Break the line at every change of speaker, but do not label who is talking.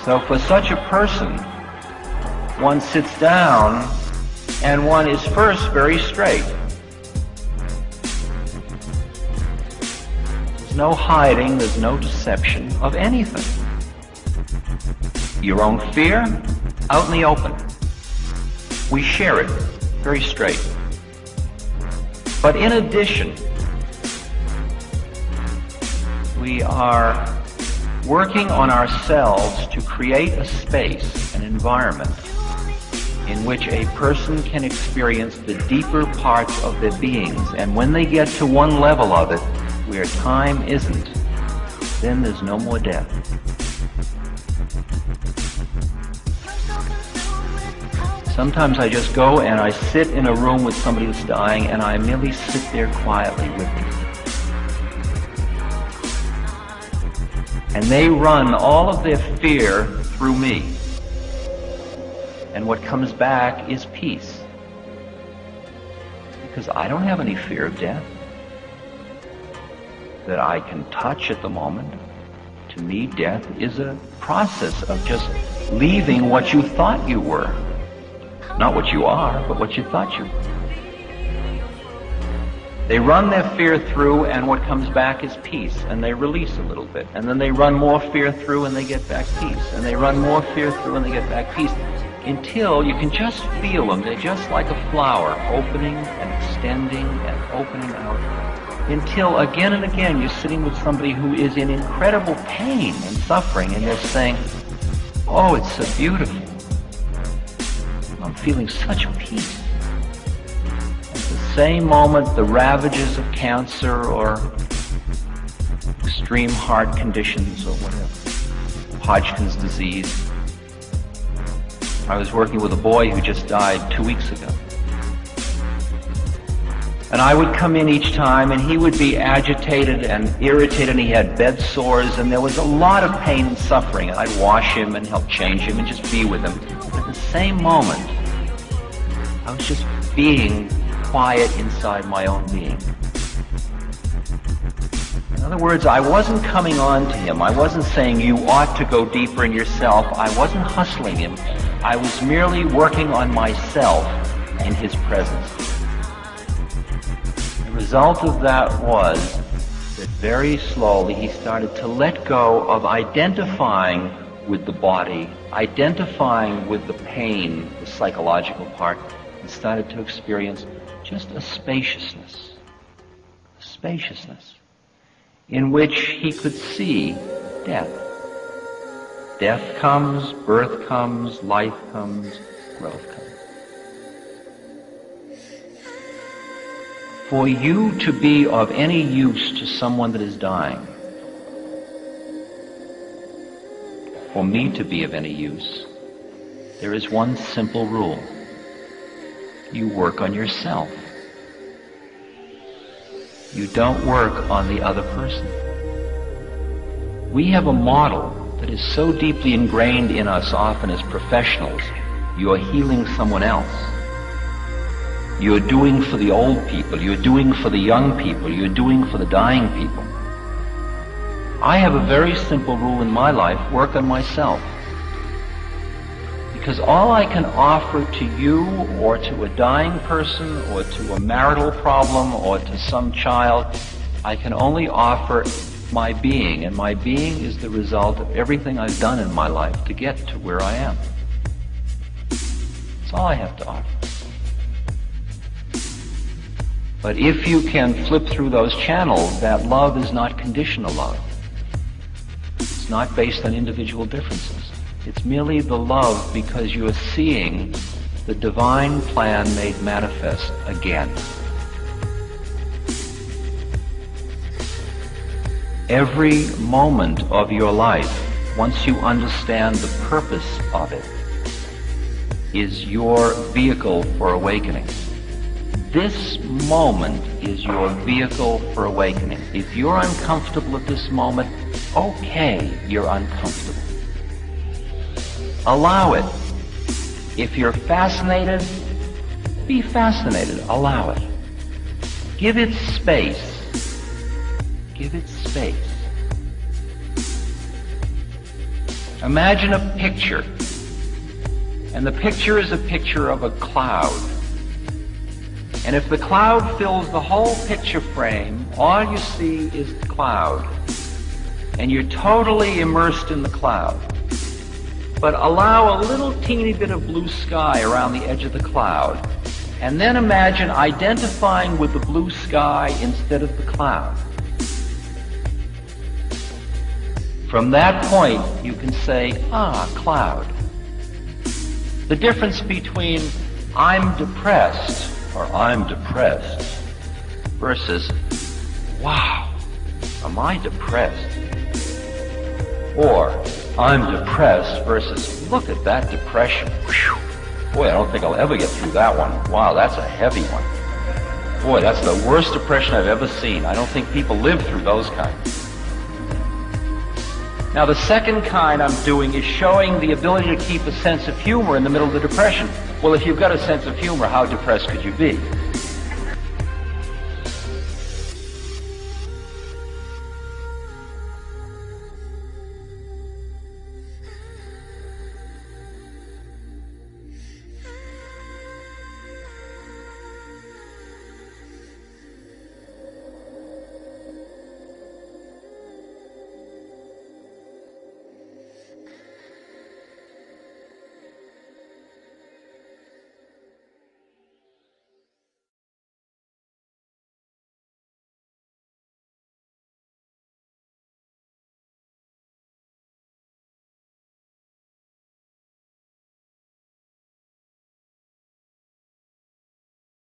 So for such a person, one sits down and one is first very straight. There's no hiding, there's no deception of anything. Your own fear, out in the open. We share it, very straight. But in addition, we are working on ourselves to create a space, an environment, in which a person can experience the deeper parts of their beings. And when they get to one level of it, where time isn't, then there's no more death. Sometimes I just go and I sit in a room with somebody who's dying, and I merely sit there quietly with them. And they run all of their fear through me. And what comes back is peace. Because I don't have any fear of death that I can touch at the moment. To me, death is a process of just leaving what you thought you were. Not what you are, but what you thought you were. They run their fear through, and what comes back is peace, and they release a little bit. And then they run more fear through, and they get back peace. And they run more fear through, and they get back peace. Until you can just feel them. They're just like a flower, opening and extending and opening out. Until again and again you're sitting with somebody who is in incredible pain and suffering, and they're saying, oh, it's so beautiful. I'm feeling such peace. At the same moment, the ravages of cancer or extreme heart conditions or whatever, Hodgkin's disease. I was working with a boy who just died 2 weeks ago. And I would come in each time, and he would be agitated and irritated, and he had bed sores, and there was a lot of pain and suffering. And I'd wash him and help change him and just be with him. At the same moment, I was just being quiet inside my own being. In other words, I wasn't coming on to him. I wasn't saying you ought to go deeper in yourself. I wasn't hustling him. I was merely working on myself in his presence. The result of that was that very slowly he started to let go of identifying with the body, identifying with the pain, the psychological part, and started to experience just a spaciousness in which he could see death. Death comes, birth comes, life comes, growth comes. For you to be of any use to someone that is dying, for me to be of any use, there is one simple rule. You work on yourself. You don't work on the other person. We have a model that is so deeply ingrained in us often as professionals. You are healing someone else. You are doing for the old people. You are doing for the young people. You are doing for the dying people. I have a very simple rule in my life: work on myself. Because all I can offer to you or to a dying person or to a marital problem or to some child, I can only offer my being, and my being is the result of everything I've done in my life to get to where I am. That's all I have to offer. But if you can flip through those channels, that love is not conditional love. It's not based on individual differences. It's merely the love because you are seeing the divine plan made manifest again. Every moment of your life, once you understand the purpose of it, is your vehicle for awakening. This moment is your vehicle for awakening. If you're uncomfortable at this moment, okay, you're uncomfortable. Allow it. If you're fascinated, be fascinated. Allow it. Give it space. Give it space. Imagine a picture. And the picture is a picture of a cloud. And if the cloud fills the whole picture frame, all you see is the cloud. And you're totally immersed in the cloud. But allow a little teeny bit of blue sky around the edge of the cloud. And then imagine identifying with the blue sky instead of the cloud. From that point, you can say, ah, cloud. The difference between I'm depressed or I'm depressed versus, wow, am I depressed? Or I'm depressed versus, look at that depression. Whew. Boy, I don't think I'll ever get through that one. Wow, that's a heavy one. Boy, that's the worst depression I've ever seen. I don't think people live through those kinds. Now, the second kind I'm doing is showing the ability to keep a sense of humor in the middle of the depression. Well, if you've got a sense of humor, how depressed could you be?